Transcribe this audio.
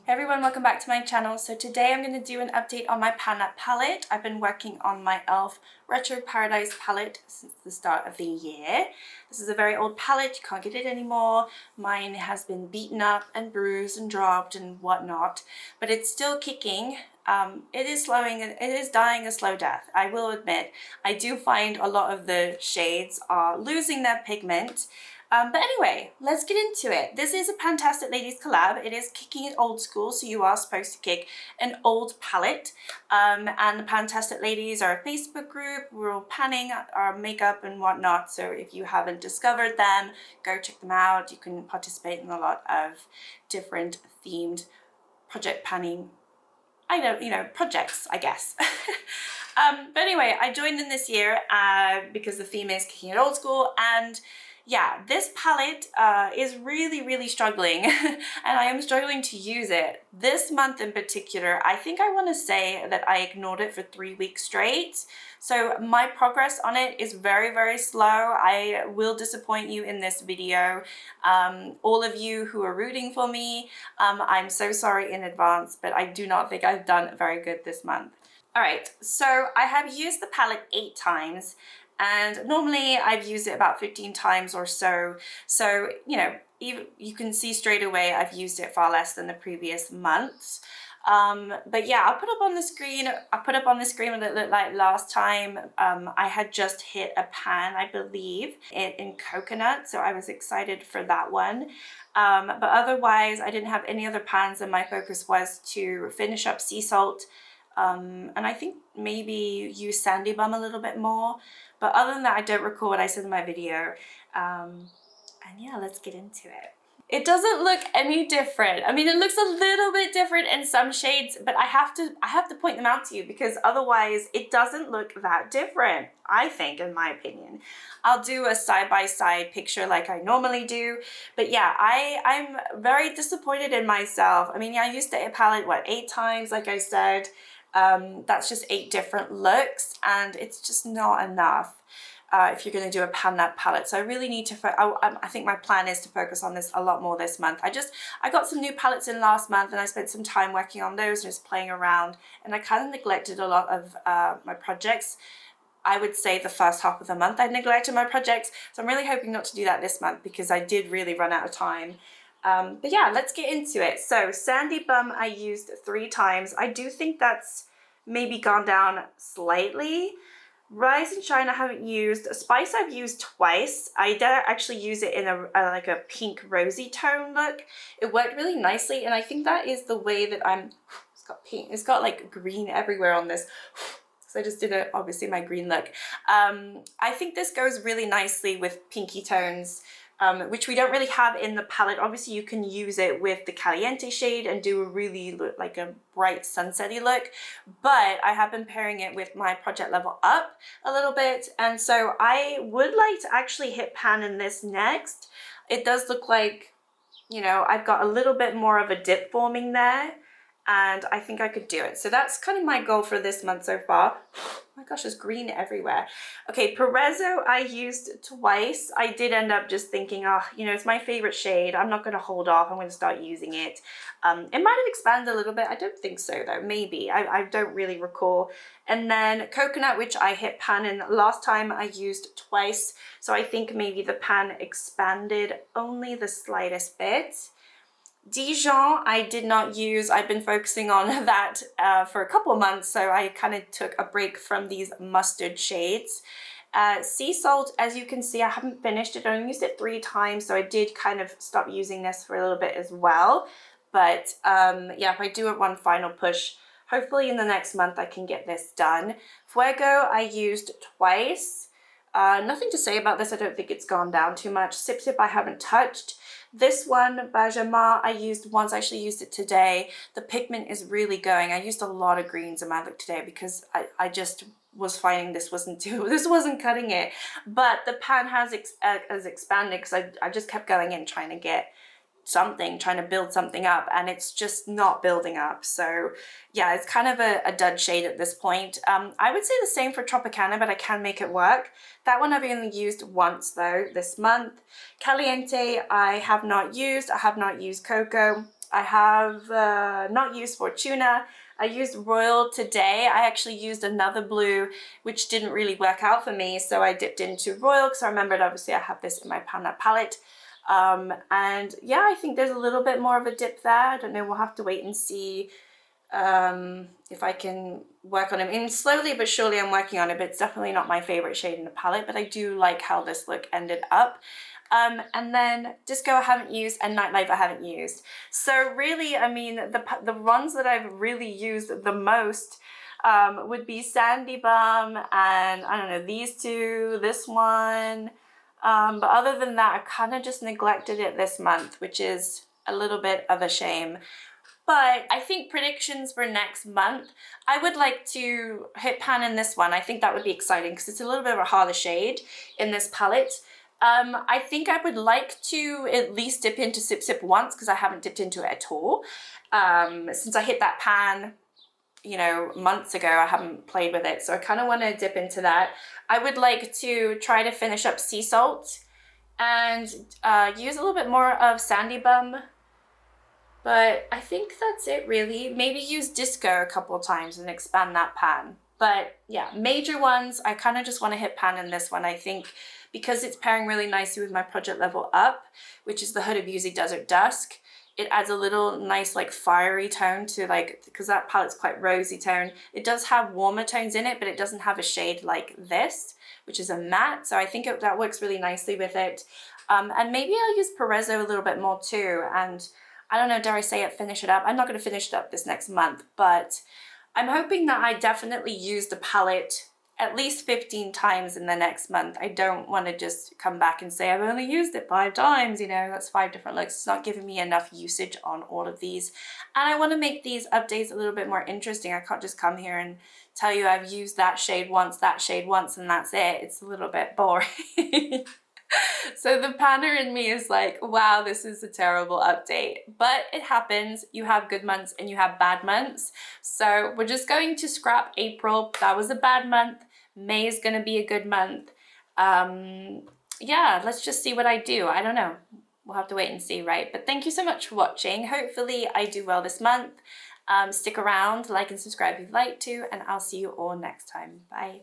Hey everyone, welcome back to my channel. So today I'm going to do an update on my Pan Up palette. I've been working on my e.l.f. Retro Paradise palette since the start of the year. This is a very old palette, you can't get it anymore. Mine has been beaten up and bruised and dropped and whatnot, but it's still kicking. It is dying a slow death, I will admit. I do find a lot of the shades are losing their pigment. But anyway, let's get into it. This is a Fantastic Ladies collab. It is kicking it old school, so you are supposed to kick an old palette. And the Fantastic Ladies are a Facebook group. We're all panning our makeup and whatnot, so if you haven't discovered them, go check them out. You can participate in a lot of different themed project panning, projects, I guess. But anyway, I joined in this year because the theme is kicking it old school, and yeah, this palette is really struggling and I am struggling to use it. This month in particular, I think I want to say that I ignored it for 3 weeks straight. So my progress on it is very slow. I will disappoint you in this video. All of you who are rooting for me, I'm so sorry in advance, but I do not think I've done very good this month. All right, so I have used the palette 8 times. And normally I've used it about 15 times or so. So, you can see straight away I've used it far less than the previous months. But yeah, I'll put up on the screen what it looked like last time. I had just hit a pan, I believe, in coconut. So I was excited for that one. But otherwise, I didn't have any other pans, and my focus was to finish up sea salt. And I think maybe use Sandy Bum a little bit more. But other than that, I don't recall what I said in my video. And yeah, let's get into it. It doesn't look any different. I mean, it looks a little bit different in some shades, but I have to point them out to you because otherwise it doesn't look that different, I think, in my opinion. I'll do a side-by-side picture like I normally do. But yeah, I'm very disappointed in myself. I mean, yeah, I used the palette, 8 times, like I said. That's just 8 different looks, and it's just not enough if you're going to do a Pan Up palette. So I really need to, I think my plan is to focus on this a lot more this month. I got some new palettes in last month, and I spent some time working on those and just playing around, and I kind of neglected a lot of my projects. I would say the first half of the month I neglected my projects, so I'm really hoping not to do that this month because I did really run out of time. But yeah, let's get into it. So Sandy Bum I used 3 times. I do think that's maybe gone down slightly. Rise and Shine I haven't used. Spice I've used twice. I did actually use it in like a pink rosy tone look. It worked really nicely, and I think that is the way that it's got pink. It's got like green everywhere on this. So I just did obviously my green look. I think this goes really nicely with pinky tones. Which we don't really have in the palette. Obviously you can use it with the Caliente shade and do a really like a bright sunsetty look, but I have been pairing it with my Project Level Up a little bit, and so I would like to actually hit pan in this next. It does look like, I've got a little bit more of a dip forming there, and I think I could do it. So that's kind of my goal for this month so far. Oh my gosh, there's green everywhere. Okay, Perezzo I used twice. I did end up just thinking, it's my favorite shade. I'm not going to hold off. I'm going to start using it. It might have expanded a little bit. I don't think so though. Maybe. I don't really recall. And then Coconut, which I hit pan in last time, I used twice. So I think maybe the pan expanded only the slightest bit. Dijon I did not use. I've been focusing on that for a couple of months, so I kind of took a break from these mustard shades. Sea Salt, as you can see, I haven't finished it. I only used it 3 times, so I did kind of stop using this for a little bit as well. But yeah, if I do it one final push, hopefully in the next month I can get this done. Fuego I used twice. Nothing to say about this. I don't think it's gone down too much. Sip Sip I haven't touched. This one, Benjamin, I used once. I actually used it today. The pigment is really going. I used a lot of greens in my look today because I just was finding this wasn't cutting it. But the pan has expanded because I just kept going in trying to get something, trying to build something up, and it's just not building up. So yeah, it's kind of a dud shade at this point. I would say the same for Tropicana, but I can make it work. That one I've only used once though this month. Caliente I have not used. I have not used Cocoa. I have not used Fortuna. I used Royal today. I actually used another blue, which didn't really work out for me. So I dipped into Royal because I remembered obviously I have this in my Pan That palette. And yeah, I think there's a little bit more of a dip there. I don't know, we'll have to wait and see if I can work on them. And slowly but surely I'm working on it, but it's definitely not my favorite shade in the palette, but I do like how this look ended up. And then Disco I haven't used, and Nightlife I haven't used. So really, I mean, the ones that I've really used the most would be Sandy Bum and, I don't know, these two, this one. But other than that, I kind of just neglected it this month, which is a little bit of a shame. But I think predictions for next month, I would like to hit pan in this one. I think that would be exciting because it's a little bit of a harder shade in this palette. I think I would like to at least dip into Sip Sip once because I haven't dipped into it at all. Since I hit that pan, you know, months ago, I haven't played with it. So I kind of want to dip into that. I would like to try to finish up Sea Salt and use a little bit more of Sandy Bum. But I think that's it really. Maybe use Disco a couple of times and expand that pan. But yeah, major ones, I kind of just want to hit pan in this one. I think because it's pairing really nicely with my Project Level Up, which is the Hood of Yuzi Desert Dusk, it adds a little nice like fiery tone to like, because that palette's quite rosy tone. It does have warmer tones in it, but it doesn't have a shade like this, which is a matte. So I think that works really nicely with it. And maybe I'll use Perezzo a little bit more too. And I don't know, dare I say it, finish it up. I'm not going to finish it up this next month, but I'm hoping that I definitely use the palette at least 15 times in the next month. I don't want to just come back and say I've only used it 5 times, you know, that's 5 different looks. It's not giving me enough usage on all of these. And I want to make these updates a little bit more interesting. I can't just come here and tell you I've used that shade once, and that's it. It's a little bit boring. So the panner in me is like, wow, this is a terrible update. But it happens. You have good months and you have bad months. So we're just going to scrap April. That was a bad month. May is going to be a good month. Yeah, let's just see what I do. I don't know. We'll have to wait and see, right? But thank you so much for watching. Hopefully I do well this month. Stick around, like and subscribe if you'd like to, and I'll see you all next time. Bye.